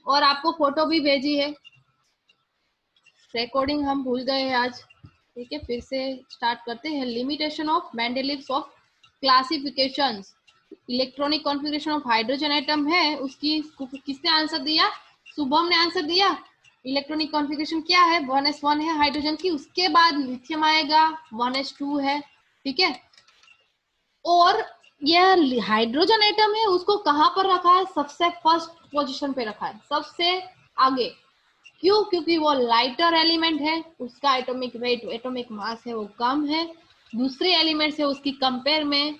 और आपको फोटो भी भेजी है। रिकॉर्डिंग हम भूल गए हैं आज, ठीक है, फिर से स्टार्ट करते हैं। Limitation of Mendeleev's of classifications, electronic configuration of hydrogen atom है उसकी, किसने आंसर दिया? शुभम ने आंसर दिया। इलेक्ट्रॉनिक कॉन्फ़िगरेशन क्या है? 1s1 है हाइड्रोजन की, उसके बाद लिथियम आएगा, 1s2 है, ठीक है। और ये हाइड्रोजन एटम है उसको कहाँ पर रखा है? सबसे फर्स्ट पोजीशन पे रखा है, सबसे आगे। क्यों? क्योंकि वो लाइटर एलिमेंट है, उसका एटॉमिक वेट, एटॉमिक मास है वो कम है दूसरे एलिमेंट से उसकी कंपेयर में।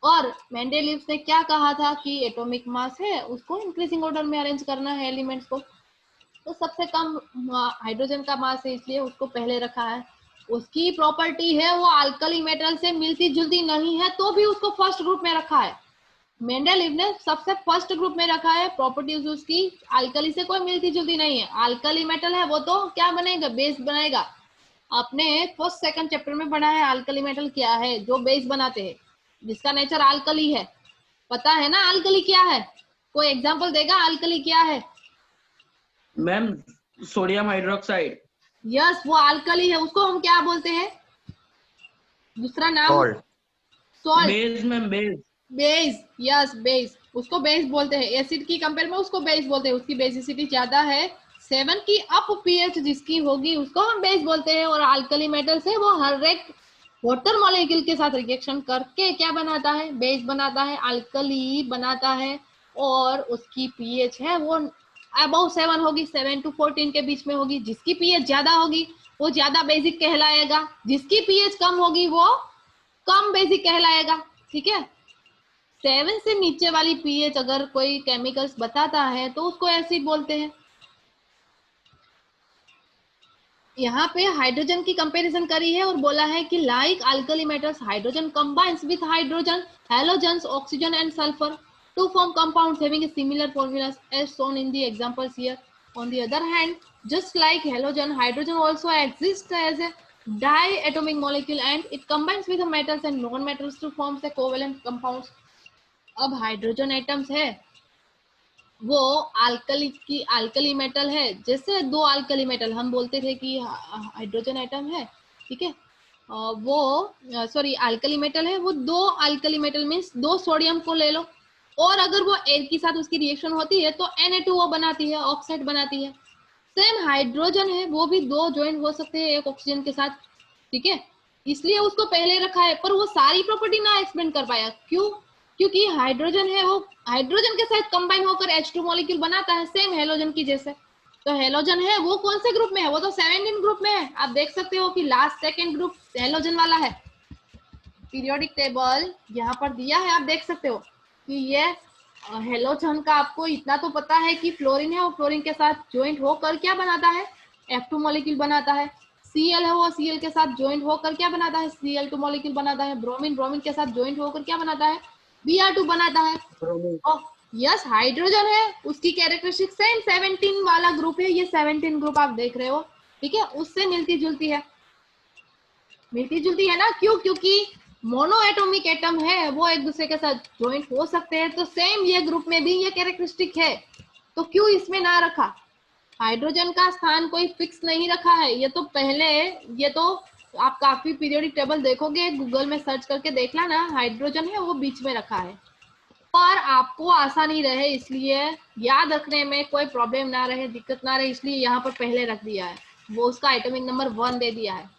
और मेंडेलीव्स ने क्या कहा था कि एटॉमिक मास है उसको इंक्रीजिंग ऑर्डर में अरेंज करना है एलिमेंट्स को, तो सबसे कम हाइड्रोजन का मास है इसलिए उसको पहले रखा है। उसकी प्रॉपर्टी है वो अल्कली मेटल से मिलती जुलती नहीं है तो भी उसको फर्स्ट ग्रुप में रखा है। मेंडेलीव ने सबसे फर्स्ट ग्रुप में रखा है, प्रॉपर्टीज उसकी अल्कली से कोई मिलती जुलती नहीं है। अल्कली मेटल है वो तो क्या बनेगा? बेस बनाएगा। आपने फर्स्ट सेकंड चैप्टर में पढ़ा है अल्कली मेटल क्या है, जो बेस बनाते हैं, जिसका नेचर अल्कली है, पता है ना अल्कली क्या है? कोई एग्जांपल देगा अल्कली क्या है? Ma'am sodium hydroxide. यस, वो अल्कली है, उसको हम क्या बोलते हैं? दूसरा नाम? Salt. Salt. Base ma'am, base. Base, yes base, उसको बेस बोलते हैं। एसिड की कंपेयर में उसको बेस बोलते हैं, उसकी बेसिसिटी ज्यादा है। 7 की अप पीएच जिसकी होगी उसको हम बेस बोलते हैं। और अल्कली मेटल से वो हर एक वाटर मॉलिक्यूल के साथ रिएक्शन करके क्या बनाता है? बेस बनाता है, अल्कली बनाता है। और उसकी पीएच है वो अबव 7 होगी, 7 to 14 के बीच में होगी। जिसकी पीएच ज्यादा होगी वो ज्यादा बेसिक कहलाएगा, जिसकी पीएच कम होगी वो कम बेसिक कहलाएगा, ठीक है। 7 से नीचे वाली पीएच अगर कोई केमिकल्स बताता है तो उसको एसिड बोलते हैं। यहाँ पे हाइड्रोजन की कंपैरिजन करी है और बोला है कि like alkali metals hydrogen combines with hydrogen, halogens, oxygen and sulphur to form compounds having a similar formulas as shown in the examples here. On the other hand, just like halogen, hydrogen also exists as a diatomic molecule and it combines with the metals and non-metals to form the covalent compounds. अब hydrogen atoms है वो alkali metal है, जैसे दो alkali metal हम बोलते थे कि हाइड्रोजन एटम है, ठीक है। वो सॉरी अल्कली मेटल है, वो दो अल्कली मेटल मीन्स दो सोडियम को ले लो और अगर वो एयर के साथ उसकी रिएक्शन होती है तो Na2O बनाती है, ऑक्साइड बनाती है। सेम हाइड्रोजन है वो भी दो ज्वाइन हो सकते हैं एक ऑक्सीजन के साथ, ठीक है। इसलिए उसको पहले रखा है, पर वो सारी प्रॉपर्टी ना एक्सप्लेन कर पाया। क्यों? क्योंकि हाइड्रोजन है वो हाइड्रोजन के साथ कंबाइन होकर H2 मॉलिक्यूल बनाता है सेम हेलोजन की जैसे। तो हेलोजन है वो कौन से ग्रुप में है? वो तो 17 ग्रुप में है। आप देख सकते हो कि लास्ट सेकंड ग्रुप हेलोजन वाला है। पीरियोडिक टेबल यहाँ पर दिया है, आप देख सकते हो कि ये हेलोजन का आपको इतना तो पता है कि फ्लोरीन है, वो फ्लोरीन के साथ ज्वाइंट होकर क्या बनाता है? F2 मॉलिक्यूल बनाता है। Cl है वो Cl के साथ ज्वाइंट होकर क्या बनाता है? Cl2 मॉलिक्यूल बनाता है। ब्रोमीन ब्रोमीन के साथ ज्वाइंट होकर क्या बनाता है? Br2 बनाता है। यस, हाइड्रोजन है उसकी कैरेक्टरिस्टिक सेम 17 वाला ग्रुप है, ये 17 ग्रुप आप देख रहे हो, ठीक है, उससे मिलती जुलती है। मिलती जुलती है ना, क्यों? क्योंकि मोनो एटॉमिक एटम है वो एक दूसरे के साथ ज्वाइंट हो सकते हैं, तो सेम ये ग्रुप में भी ये कैरेक्टरिस्टिक है, तो क्यों इसमें ना रखा? हाइड्रोजन का स्थान कोई फिक्स नहीं रखा है, ये तो पहले, ये तो आप काफी पीरियोडिक टेबल देखोगे, गूगल में सर्च करके देखना ना, हाइड्रोजन है वो बीच में रखा है, पर आपको आसानी रहे इसलिए, याद रखने में कोई प्रॉब्लम ना रहे, दिक्कत ना रहे, इसलिए यहाँ पर पहले रख दिया है, वो उसका एटॉमिक नंबर 1 दे दिया है,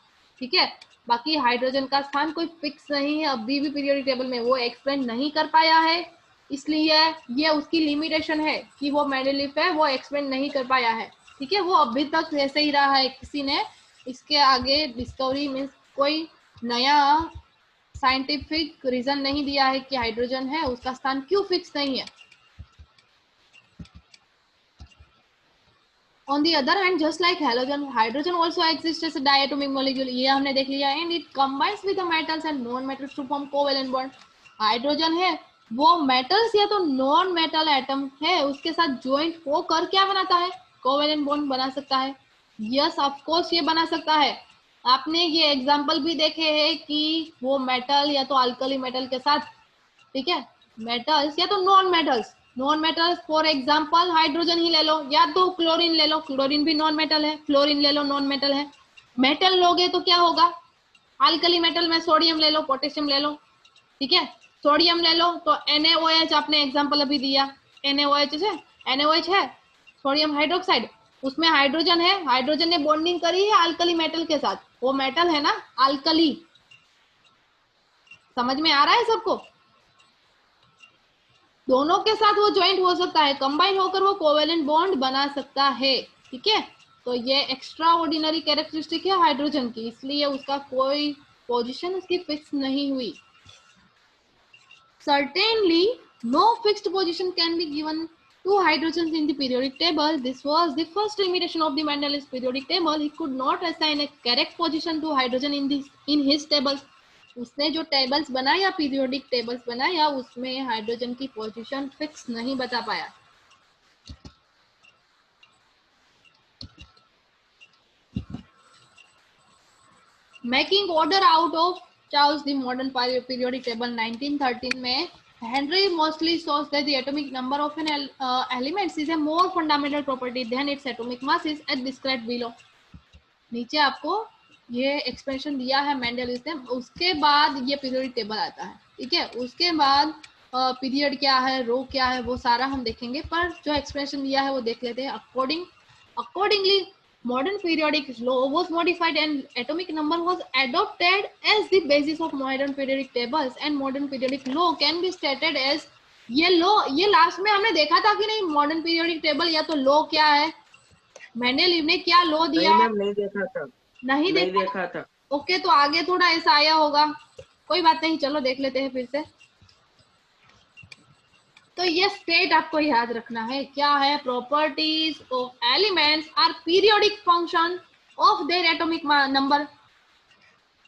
ठीक है। बाकी हाइड्रोजन का स्थान कोई फिक्स नहीं है, अभी भी पीरियोडिक टेबल में वो एक्सप्लेन नहीं कर पाया है, इसलिए ये उसकी लिमिटेशन है कि वो मेंडलीव है वो एक्सप्लेन नहीं कर पाया है, ठीक है। वो अभी तक ऐसे ही रहा है, किसी ने इसके आगे डिस्कवरी मीन्स कोई नया साइंटिफिक रीजन नहीं दिया है कि हाइड्रोजन है उसका स्थान क्यों फिक्स नहीं है। On the other hand, just like halogen, hydrogen also exists as a diatomic molecule. ये हमने देख लिया, and it combines with the metals and non-metals to form covalent bond. Hydrogen है वो मेटल्स या तो नॉन मेटल एटम है उसके साथ ज्वाइंट होकर क्या बनाता है? कोवेलेंट बॉन्ड बना सकता है। यस ऑफ कोर्स ये बना सकता है। आपने ये एग्जांपल भी देखे हैं कि वो मेटल या तो अल्कली मेटल के साथ, ठीक है, मेटल्स या तो non metals non metal for example hydrogen ही ले लो, या तो क्लोरीन ले लो, क्लोरीन भी नॉन मेटल है, फ्लोरीन ले लो नॉन मेटल है। मेटल लोगे तो क्या होगा, अल्कली मेटल में सोडियम ले लो, पोटेशियम ले लो, ठीक है। सोडियम ले लो तो NaOH, आपने एग्जांपल अभी दिया, NaOH है सोडियम हाइड्रोक्साइड, उसमें हाइड्रोजन है, हाइड्रोजन ने बॉन्डिंग करी है अल्कली मेटल के साथ, वो मेटल है ना अल्कली। समझ में आ रहा है सबको? दोनों के साथ वो ज्वाइंट हो सकता है, कंबाइन होकर वो कोवेलेंट बॉन्ड बना सकता है, ठीक है। तो ये एक्स्ट्रा ऑर्डिनरी कैरेक्टरिस्टिक है हाइड्रोजन की, इसलिए उसका कोई पोजीशन उसकी फिक्स नहीं हुई। Certainly, no fixed position can be given to hydrogens in the periodic table. This was the first limitation of the Mendeleev's periodic table. He could not assign a correct position to hydrogen in his tables. उसने जो tables बनाया, periodic tables बनाया, उसमें hydrogen की position fix नहीं बता पाया। Making order out of Charles the modern periodic table 1913 में Henry mostly shows that the atomic number of an element is a more fundamental property than its atomic mass is as described below. नीचे आपको ये expression दिया है Mendel ने, उसके बाद ये पीरियोडिक टेबल आता है, ठीक है। उसके बाद पीरियड क्या है, रो क्या है, वो सारा हम देखेंगे, पर जो एक्सप्रेशन दिया है वो देख लेते हैं। Accordingly, modern periodic law was modified and atomic number was adopted as the basis of modern periodic tables, and modern periodic law can be stated as ये लास्ट में हमने देखा था कि नहीं, मॉडर्न पीरियोडिक टेबल या तो लॉ क्या है, मेंडेलीव ने क्या लॉ दिया? नहीं देखा था, नहीं देखा था। ओके, तो आगे थोड़ा ऐसा आया होगा, कोई बात नहीं, चलो देख लेते हैं फिर से। तो ये स्टेट आपको याद रखना है, क्या है, properties of elements are periodic function of their atomic number.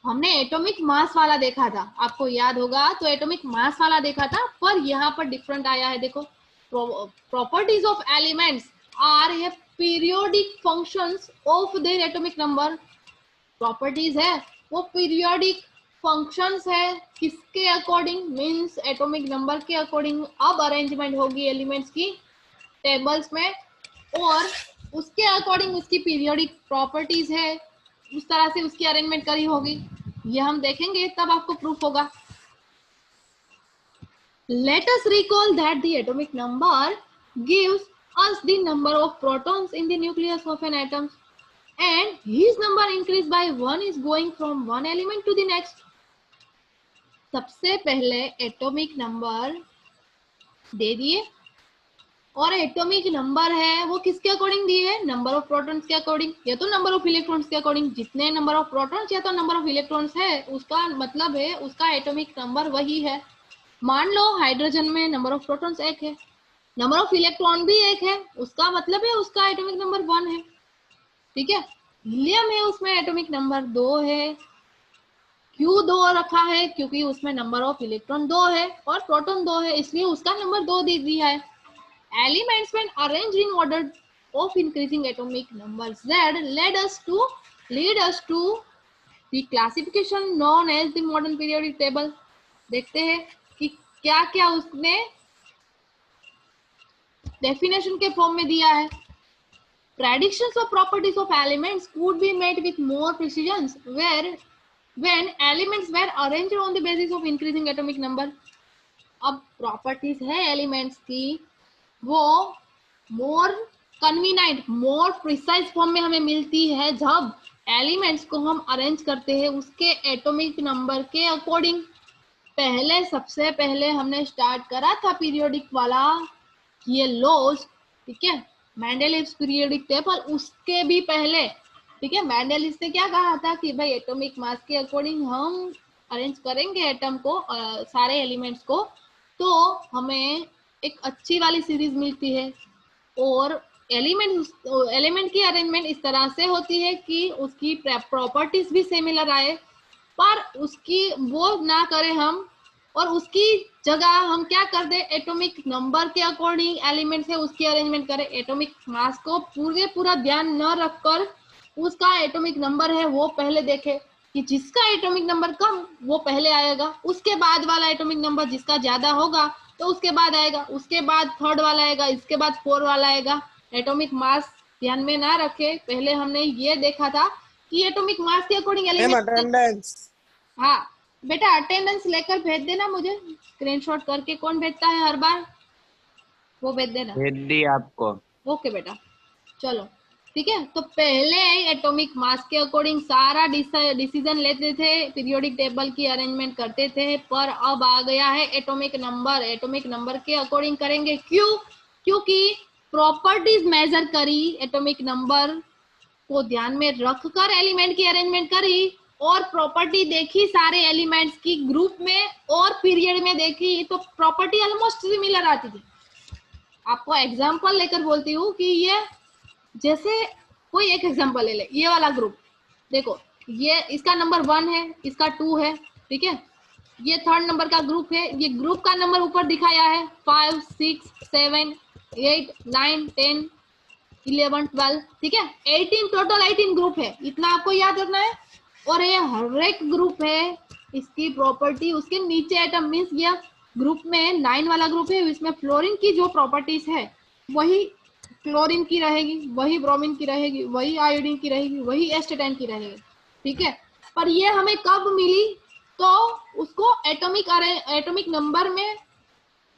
हमने एटॉमिक मास वाला देखा था, आपको याद होगा, तो एटॉमिक मास वाला देखा था, पर यहाँ पर डिफरेंट आया है। देखो, properties of elements are a periodic functions of their atomic number. Properties है वो पीरियोडिक फंक्शंस है, किसके अकॉर्डिंग, मींस एटॉमिक नंबर के अकॉर्डिंग। अब अरेंजमेंट होगी एलिमेंट्स की टेबल्स में, और उसके अकॉर्डिंग उसकी पीरियोडिक प्रॉपर्टीज है, उस तरह से उसकी अरेंजमेंट करी होगी, ये हम देखेंगे, तब आपको प्रूफ होगा। Let us recall that the atomic number gives us the number of protons in the nucleus of an atom, and his number increased by 1 is going from one element to the next. सबसे पहले atomic number दे दिए, और atomic number है वो किसके according दिए है, number of protons के अकॉर्डिंग, या तो नंबर ऑफ इलेक्ट्रॉन्स के अकॉर्डिंग। जितने नंबर ऑफ प्रोटॉन्स या तो नंबर ऑफ इलेक्ट्रॉन्स है, उसका मतलब है उसका एटॉमिक नंबर वही है। मान लो हाइड्रोजन में नंबर ऑफ प्रोटॉन्स 1 है, नंबर ऑफ इलेक्ट्रॉन भी 1 है, उसका मतलब है उसका एटॉमिक नंबर 1 है, ठीक है। हीलियम है, उसमें एटॉमिक नंबर 2 है, क्यों 2 रखा है, क्योंकि उसमें नंबर ऑफ इलेक्ट्रॉन 2 है और प्रोटॉन 2 है, इसलिए उसका नंबर 2 दे दिया है। Elements when arranged in order of increasing atomic number Z lead us to the classification known as the modern periodic table. देखते हैं कि क्या क्या उसने डेफिनेशन के फॉर्म में दिया है। Predictions of properties of elements could be made with more precision when elements were arranged on the basis of increasing atomic number. अब प्रॉपर्टीज है एलिमेंट्स की, वो मोर कन्वीनाइंट, मोर प्रिसाइज फॉर्म में हमें मिलती है जब एलिमेंट्स को हम अरेंज करते हैं उसके एटॉमिक नंबर के अकॉर्डिंग। पहले सबसे पहले हमने स्टार्ट करा था पीरियोडिक वाला ये लॉज, ठीक है, मेंडेलीव्स पीरियोडिक टेबल, उसके भी पहले, ठीक है। मेंडेलीव ने क्या कहा था कि भाई एटॉमिक मास के अकॉर्डिंग हम अरेंज करेंगे एटम को, सारे एलिमेंट्स को, तो हमें एक अच्छी वाली सीरीज मिलती है। और एलिमेंट की अरेंजमेंट इस तरह से होती है कि उसकी प्रॉपर्टीज भी सिमिलर आए, पर उसकी वो ना करें हम, और उसकी जगह हम क्या कर दे, एटॉमिक नंबर के अकॉर्डिंग एलिमेंट है उसकी अरेंजमेंट करें। एटॉमिक मास को पूरा ध्यान न रखकर उसका एटॉमिक नंबर है वो पहले देखे कि जिसका एटॉमिक नंबर कम वो पहले आएगा, उसके बाद वाला एटॉमिक नंबर जिसका ज्यादा होगा तो उसके बाद आएगा, उसके बाद थर्ड वाला आएगा, इसके बाद 4 वाला आएगा। एटॉमिक मास ध्यान में ना रखे, पहले हमने ये देखा था कि एटॉमिक मास के अकॉर्डिंग एलिमेंट। अटेंडेंस। हाँ बेटा अटेंडेंस लेकर भेज देना मुझे, स्क्रीनशॉट करके। कौन भेजता है हर बार, वो भेज देना। भेज दी आपको। ओके बेटा चलो ठीक है। तो पहले एटॉमिक मास के अकॉर्डिंग सारा डिसीजन लेते थे, पीरियोडिक टेबल की अरेंजमेंट करते थे, पर अब आ गया है एटॉमिक नंबर। एटॉमिक नंबर के अकॉर्डिंग करेंगे। क्यों? क्योंकि प्रॉपर्टीज मेजर करी, एटॉमिक नंबर को ध्यान में रखकर एलिमेंट की अरेंजमेंट करी, और प्रॉपर्टी देखी सारे एलिमेंट्स की ग्रुप में और पीरियड में देखी, तो प्रॉपर्टी ऑलमोस्ट सिमिलर आती थी। आपको एग्जांपल लेकर बोलती हूँ कि ये जैसे कोई एक एग्जांपल ले ले, ये वाला ग्रुप देखो, ये इसका नंबर 1 है, इसका 2 है, ठीक है। ये थर्ड नंबर का ग्रुप है, ये ग्रुप का नंबर ऊपर दिखाया है 5 6 7 8 9 10 11 12, ठीक है। 18 टोटल 18 ग्रुप है, इतना आपको याद रखना है। और ये हर एक ग्रुप है, इसकी प्रॉपर्टी उसके नीचे एटम मीन्स ये ग्रुप में 9 वाला ग्रुप है, इसमें फ्लोरीन की जो प्रॉपर्टीज है वही क्लोरीन की रहेगी, वही ब्रोमीन की रहेगी, वही आयोडीन की रहेगी, वही एस्टेटाइन की रहेगी, ठीक है। पर ये हमें कब मिली, तो उसको एटॉमिक नंबर में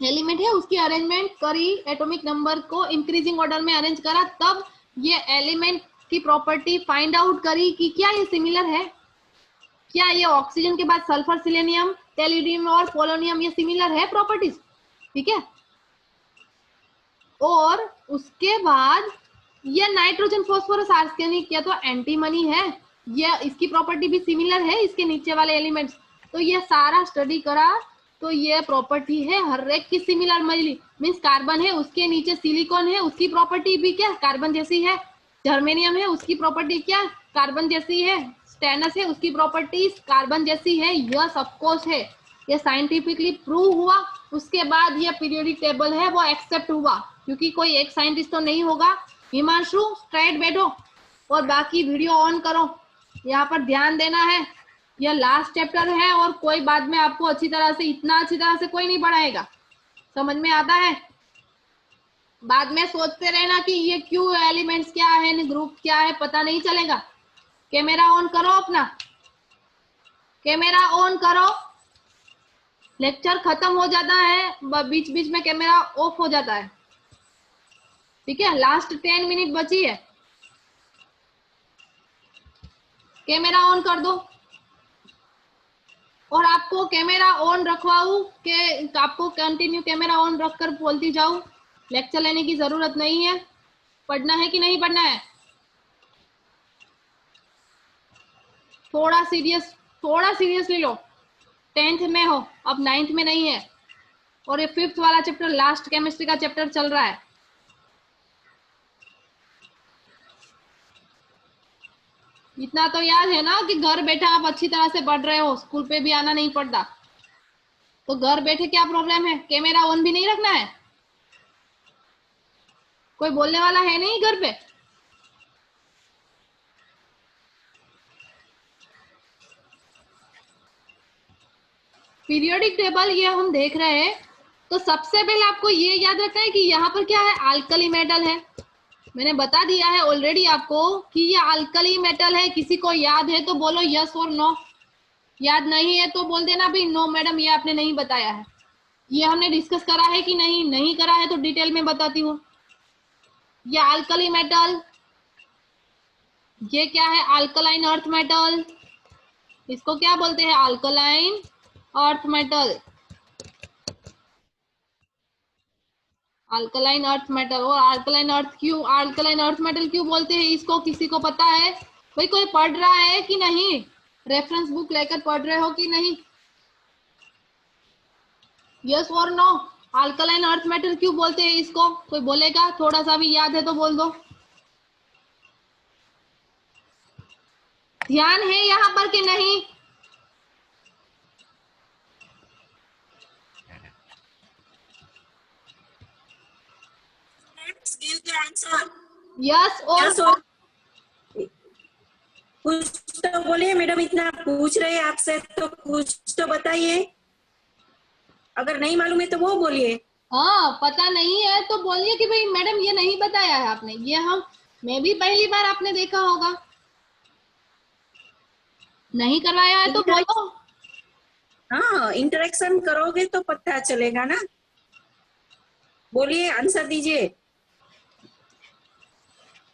एलिमेंट है उसकी अरेंजमेंट करी, एटॉमिक नंबर को इंक्रीजिंग ऑर्डर में अरेंज करा, तब ये एलिमेंट की प्रॉपर्टी फाइंड आउट करी कि क्या ये सिमिलर है, क्या ये ऑक्सीजन के बाद सल्फर, सिलेनियम, टेलिडियम और पोलोनियम ये सिमिलर है प्रॉपर्टीज, ठीक है। और उसके बाद ये नाइट्रोजन, फास्फोरस, आर्सेनिक या तो एंटीमनी है, ये इसकी प्रॉपर्टी भी सिमिलर है इसके नीचे वाले एलिमेंट्स। तो ये सारा स्टडी करा, तो ये प्रॉपर्टी है हर एक की सिमिलर मिली। मीन्स कार्बन है उसके नीचे सिलिकॉन है, उसकी प्रॉपर्टी भी क्या कार्बन जैसी है। जर्मेनियम है उसकी प्रॉपर्टी क्या कार्बन जैसी है। स्टेनस है उसकी प्रॉपर्टी कार्बन जैसी है। यह सब कोर्स है, ये साइंटिफिकली प्रूव हुआ। उसके बाद ये पीरियोडिक टेबल है वो एक्सेप्ट हुआ, क्योंकि कोई एक साइंटिस्ट तो नहीं होगा। हिमांशु स्ट्रेट बैठो और बाकी वीडियो ऑन करो, यहाँ पर ध्यान देना है। यह लास्ट चैप्टर है और कोई बाद में आपको अच्छी तरह से, इतना अच्छी तरह से कोई नहीं पढ़ाएगा, समझ में आता है। बाद में सोचते रहना कि ये क्यों एलिमेंट्स क्या है, ग्रुप क्या है, पता नहीं चलेगा। कैमरा ऑन करो अपना, कैमरा ऑन करो। लेक्चर खत्म हो जाता है, बीच बीच में कैमरा ऑफ हो जाता है, ठीक है। लास्ट 10 मिनट बची है, कैमरा ऑन कर दो। और आपको कैमरा ऑन रखवाऊं कि आपको कंटिन्यू कैमरा ऑन रखकर बोलती जाऊं, लेक्चर लेने की जरूरत नहीं है। पढ़ना है कि नहीं पढ़ना है, थोड़ा सीरियसली लो। 10th में हो, अब 9th में नहीं है। और ये 5th वाला चैप्टर, लास्ट केमिस्ट्री का चैप्टर चल रहा है। इतना तो याद है ना कि घर बैठे आप अच्छी तरह से पढ़ रहे हो, स्कूल पे भी आना नहीं पड़ता। तो घर बैठे क्या प्रॉब्लम है, कैमरा ऑन भी नहीं रखना है। कोई बोलने वाला है नहीं घर पे। पीरियोडिक टेबल ये हम देख रहे हैं, तो सबसे पहले आपको ये याद रखना है कि यहाँ पर क्या है, अल्कली मेटल है। मैंने बता दिया है ऑलरेडी आपको कि ये अल्कली मेटल है। किसी को याद है तो बोलो यस और नो, याद नहीं है तो बोल देना भाई नो मैडम ये आपने नहीं बताया है। ये हमने डिस्कस करा है कि नहीं करा है तो डिटेल में बताती हूँ। ये अल्कली मेटल, ये क्या है, अल्कलाइन अर्थ मेटल। इसको क्या बोलते हैं, alkaline earth metal, alkaline earth metal. और अल्कलाइन अर्थ मेटल क्यों बोलते हैं इसको, किसी को पता है भाई? कोई पढ़ रहा है कि नहीं, रेफरेंस बुक लेकर पढ़ रहे हो कि नहीं? यस और नो, अल्कलाइन अर्थ मेटल क्यों बोलते हैं इसको? कोई बोलेगा, थोड़ा सा भी याद है तो बोल दो। ध्यान है यहाँ पर कि नहीं? यस और कुछ तो बोलिए मैडम, इतना पूछ रहे हैं आपसे तो कुछ तो बताइए। अगर नहीं मालूम है तो वो बोलिए। हाँ, पता नहीं है तो बोलिए कि भाई मैडम ये नहीं बताया है आपने, ये हम मैं भी पहली बार आपने देखा होगा, नहीं करवाया है तो बोलो। हाँ, इंटरेक्शन करोगे तो पता चलेगा ना। बोलिए, आंसर दीजिए।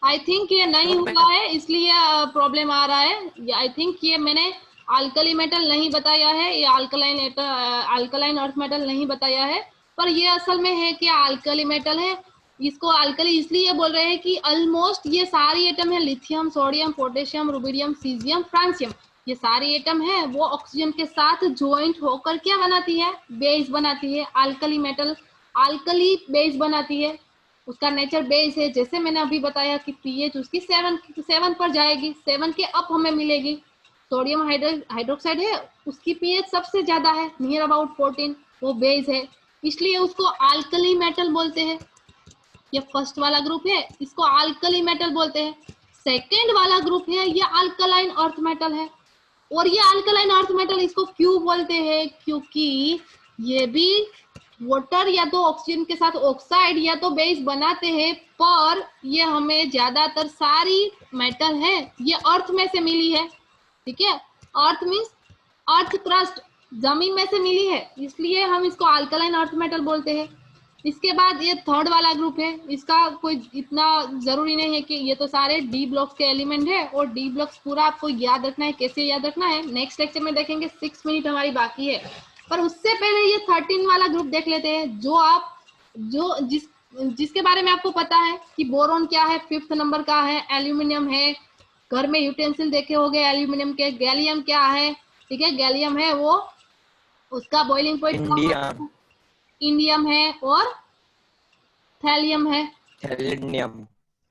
आई थिंक ये नहीं हुआ है इसलिए प्रॉब्लम आ रहा है। आई थिंक ये मैंने अल्कली मेटल नहीं बताया है, ये अल्कलाइन अर्थ मेटल नहीं बताया है, पर ये असल में है कि अल्कली मेटल है। इसको अल्कली इसलिए बोल रहे हैं कि ऑलमोस्ट ये सारी एटम है, lithium, sodium, potassium, rubidium, caesium, francium, ये सारी एटम है वो ऑक्सीजन के साथ ज्वाइंट होकर क्या बनाती है, बेस बनाती है। अल्कली मेटल अल्कली बेस बनाती है, उसका नेचर बेस है। जैसे मैंने अभी बताया कि पीएच उसकी 7 पर जाएगी, 7 के अप हमें मिलेगी। सोडियम हाइड्रोक्साइड है, उसकी पीएच सबसे ज्यादा है, नियर अबाउट 14, वो बेस है, इसलिए उसको अल्कली मेटल बोलते हैं। ये फर्स्ट वाला ग्रुप है, इसको अल्कली मेटल बोलते हैं। सेकेंड वाला ग्रुप है, ये अल्कलाइन अर्थ मेटल है। और ये अल्कलाइन अर्थ मेटल इसको क्यों बोलते हैं, क्योंकि ये भी वाटर या तो ऑक्सीजन के साथ ऑक्साइड या तो बेस बनाते हैं, पर ये हमें ज्यादातर सारी मेटल है ये अर्थ में से मिली है। ठीक है, अर्थ मींस अर्थ क्रस्ट, जमीन में से मिली है, इसलिए हम इसको अल्कलाइन अर्थ मेटल बोलते हैं। इसके बाद ये थर्ड वाला ग्रुप है, इसका कोई इतना जरूरी नहीं है कि ये तो सारे डी ब्लॉक्स के एलिमेंट है, और डी ब्लॉक्स पूरा आपको याद रखना है। कैसे याद रखना है नेक्स्ट लेक्चर में देखेंगे, 6 मिनट हमारी बाकी है। पर उससे पहले ये 13 वाला ग्रुप देख लेते हैं, जो जिसके बारे में आपको पता है कि बोरॉन क्या है, 5th नंबर का है, एल्यूमिनियम है, घर में यूटेंसिल देखे होंगे एल्यूमिनियम के। गैलियम क्या है, ठीक है, गैलियम है वो, उसका बॉइलिंग पॉइंट इंडियम है, और थैलियम है, थैलेनियम।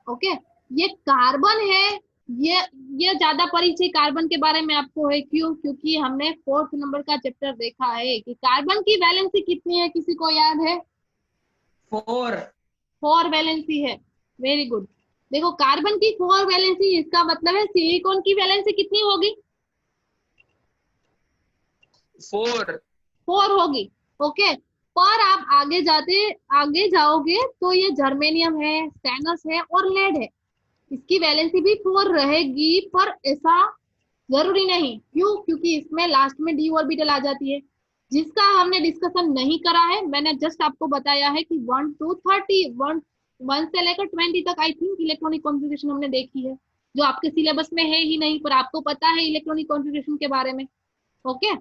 ओके। ये कार्बन है, ये ज्यादा परिचय कार्बन के बारे में आपको है, क्यों, क्योंकि हमने 4th नंबर का चैप्टर देखा है कि कार्बन की वैलेंसी कितनी है, किसी को याद है? 4 वैलेंसी है, वेरी गुड। देखो कार्बन की 4 वैलेंसी, इसका मतलब है सिलिकॉन की वैलेंसी कितनी होगी? 4 होगी, ओके। पर आप आगे जाओगे तो ये जर्मेनियम है, स्टेनस है और लेड है, इसकी वैलेंसी भी 4 रहेगी, पर ऐसा जरूरी नहीं। क्यों, क्योंकि इसमें लास्ट में डी ऑर्बिटल आ जाती है, जिसका हमने डिस्कशन नहीं करा है। मैंने जस्ट आपको बताया है कि 1 to 30 1 से लेकर 20 तक आई थिंक इलेक्ट्रॉनिक कॉन्फ़िगरेशन हमने देखी है, जो आपके सिलेबस में है ही नहीं, पर आपको पता है इलेक्ट्रॉनिक कॉन्फ़िगरेशन के बारे में, ओके।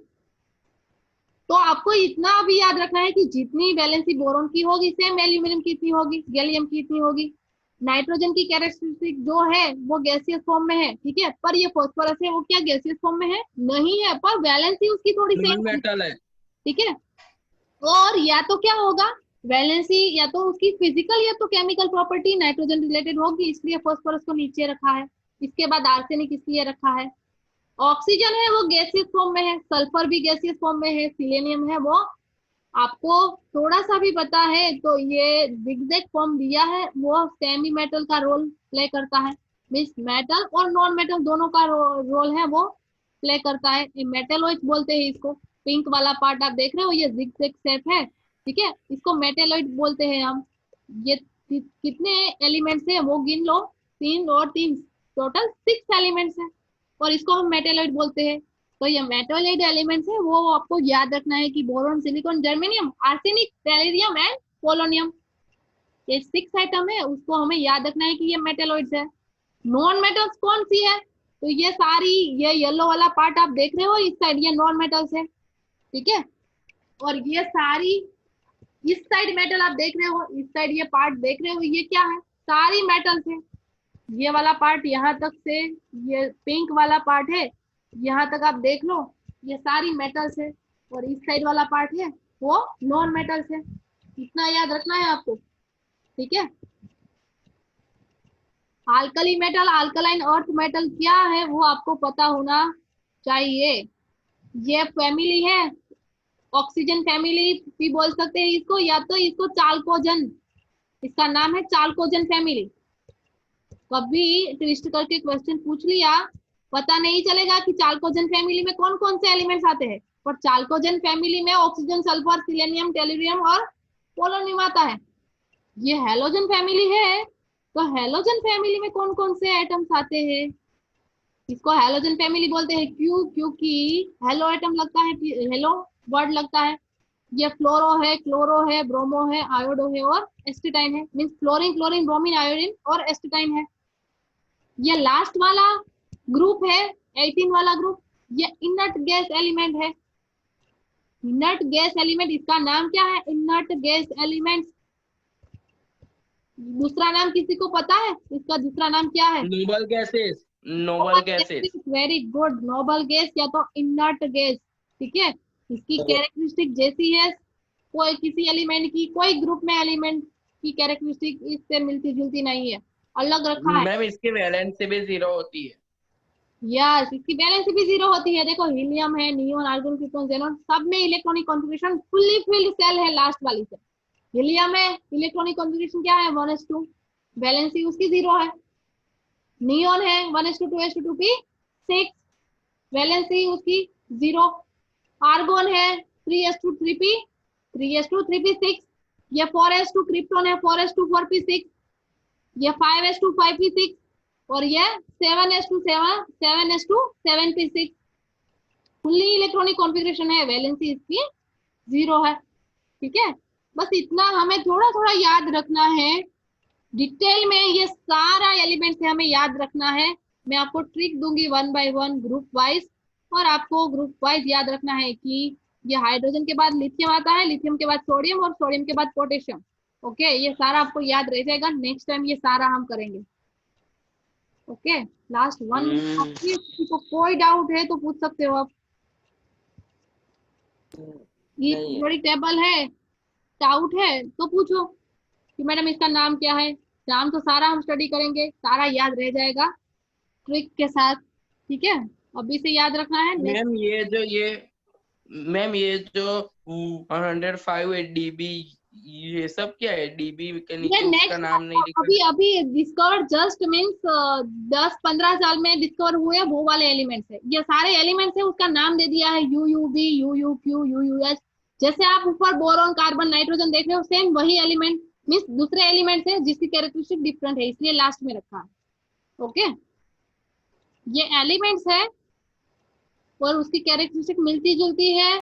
तो आपको इतना भी याद रखना है कि जितनी वैलेंसी बोरॉन की होगी, सेम एल्यूमिनियम की इतनी होगी, गैलियम की इतनी होगी। नाइट्रोजन की कैरेक्टरिस्टिक जो है वो गैसियस फॉर्म में है, ठीक है, पर ये फास्फोरस है, वो क्या गैसियस फॉर्म में है? नहीं है, पर वैलेंसी उसकी थोड़ी सेम मेटल है, ठीक है। और या तो क्या होगा, वैलेंसी या तो उसकी फिजिकल या तो केमिकल प्रॉपर्टी नाइट्रोजन रिलेटेड होगी, इसलिए फास्फोरस को नीचे रखा है। इसके बाद आर्सेनिक इसलिए रखा है। ऑक्सीजन है वो गैसियस फॉर्म में है, सल्फर भी गैसियस फॉर्म में है, सिलेनियम है वो आपको थोड़ा सा भी पता है तो ये जिगजैग फॉर्म दिया है, वो सेमी मेटल का रोल प्ले करता है। मींस मेटल और नॉन मेटल दोनों का रोल है वो प्ले करता है। मेटेलॉइड बोलते हैं इसको। पिंक वाला पार्ट आप देख रहे हो, ये जिगजैग शेप है, ठीक है, इसको मेटेलॉइड बोलते हैं हम। ये कितने एलिमेंट्स है वो गिन लो, 3 और 3 टोटल 6 एलिमेंट्स है, और इसको हम मेटेलॉइड बोलते हैं। तो ये मेटेलॉइड एलिमेंट्स है, वो आपको याद रखना है कि boron, silicon, germanium, arsenic, टेलेरियम and polonium, ये 6 आइटम है, उसको हमें याद रखना है कि ये मेटेलॉइड्स है। नॉन मेटल्स कौन सी है, तो ये सारी, ये येलो वाला पार्ट आप देख रहे हो इस साइड, ये नॉन मेटल्स है, ठीक है। और ये सारी इस साइड मेटल आप देख रहे हो, इस साइड ये पार्ट देख रहे हो, ये क्या है, सारी मेटल्स है। ये वाला पार्ट यहाँ तक से, ये पिंक वाला पार्ट है यहाँ तक आप देख लो, ये सारी मेटल्स है। और इस साइड वाला पार्ट है वो नॉन मेटल्स है, इतना याद रखना है आपको, ठीक है। Alkali metal, alkaline earth metal क्या है वो आपको पता होना चाहिए। ये फैमिली है, ऑक्सीजन फैमिली भी बोल सकते हैं इसको, या तो इसको चाल्कोजन, इसका नाम है चाल्कोजन फैमिली। कभी ट्विस्ट करके क्वेश्चन पूछ लिया, पता नहीं चलेगा कि चाल्कोजन फैमिली में कौन कौन से एलिमेंट्स आते हैं, और चाल्कोजेन फैमिली में ऑक्सीजन, सल्फर, सिलेनियम, टेलुरियम और पोलोनियम आता है। ये हेलोजन फैमिली है, तो हेलोजन फैमिली में कौन कौन से एटम्स आते हैं? इसको हेलोजन फैमिली बोलते हैं। क्यों? क्योंकि हेलो एटम लगता है, हेलो वर्ड लगता है। ये फ्लोरो है, क्लोरो है, ब्रोमो है, आयोडो है और एस्टेटाइन है। Means fluorine, chlorine, bromine, iodine और एस्टेटाइन है। ये लास्ट वाला ग्रुप है, 18 वाला ग्रुप, ये इनर्ट गैस एलिमेंट है। इनर्ट गैस एलिमेंट, इसका नाम क्या है? Inert gas element. दूसरा नाम किसी को पता है? इसका दूसरा नाम क्या है? Noble gases, noble gases. Very good, noble gas या तो इनर्ट गैस। ठीक है, इसकी कैरेक्टरिस्टिक जैसी है कोई किसी एलिमेंट की, कोई ग्रुप में एलिमेंट की कैरेक्टरिस्टिक इससे मिलती जुलती नहीं है, अलग रखा है। मैम इसकी वैलेंस से भी 0 होती है। यस, इसकी वैलेंस भी 0 होती है। देखो हीलियम है, नियोन, आर्गन, क्रिप्टॉन, ज़ेनॉन, सब में electronic configuration fully filled shell है लास्ट वाली से। हीलियम में इलेक्ट्रॉनिक कॉन्फ़िगरेशन क्या है? 1s2, वैलेंसी उसकी 0 है। नियोन है 1s2 2s2 2p6, वैलेंसी उसकी 0। आर्गोन है 3s2 3p 3s2 3p6। ये 4s2 क्रिप्टॉन है 4s2 4p6। ये 5s2 5p6 और ये 7s2 7s2 7p6। Fully electronic configuration है, वैलेंसी इसकी 0 है। ठीक है, बस इतना हमें थोड़ा थोड़ा याद रखना है। डिटेल में ये सारा एलिमेंट से हमें याद रखना है। मैं आपको ट्रिक दूंगी 1 बाय 1 ग्रुप वाइज, और आपको ग्रुप वाइज याद रखना है कि ये हाइड्रोजन के बाद लिथियम आता है, लिथियम के बाद सोडियम और सोडियम के बाद पोटेशियम। ओके, ये सारा आपको याद रह जाएगा। नेक्स्ट टाइम ये सारा हम करेंगे। ओके, लास्ट 1 मिनट, किसी को कोई डाउट है तो पूछ सकते हो आप। ये बड़ी टेबल है, डाउट है तो पूछो कि मैडम इसका नाम क्या है। नाम तो सारा हम स्टडी करेंगे, सारा याद रह जाएगा ट्रिक के साथ। ठीक है, अभी से याद रखना है। मैम ये जो 105 डीबी, ये सब क्या है? डीबी के ये नीचे उसका नेक्स्ट नाम नहीं लिखा। अभी अभी डिस्कवर जस्ट मीन्स 10-15 साल में डिस्कवर हुए वो वाले एलिमेंट्स है। ये सारे एलिमेंट्स है, उसका नाम दे दिया है UUB, UUQ, UUS। जैसे आप ऊपर बोरॉन, कार्बन, नाइट्रोजन देख रहे हो, सेम वही एलिमेंट मीन्स दूसरे एलिमेंट्स है जिसकी कैरेक्टरिस्टिक डिफरेंट है, इसलिए लास्ट में रखा है। ओके, ये एलिमेंट्स है और उसकी कैरेक्टरिस्टिक मिलती जुलती है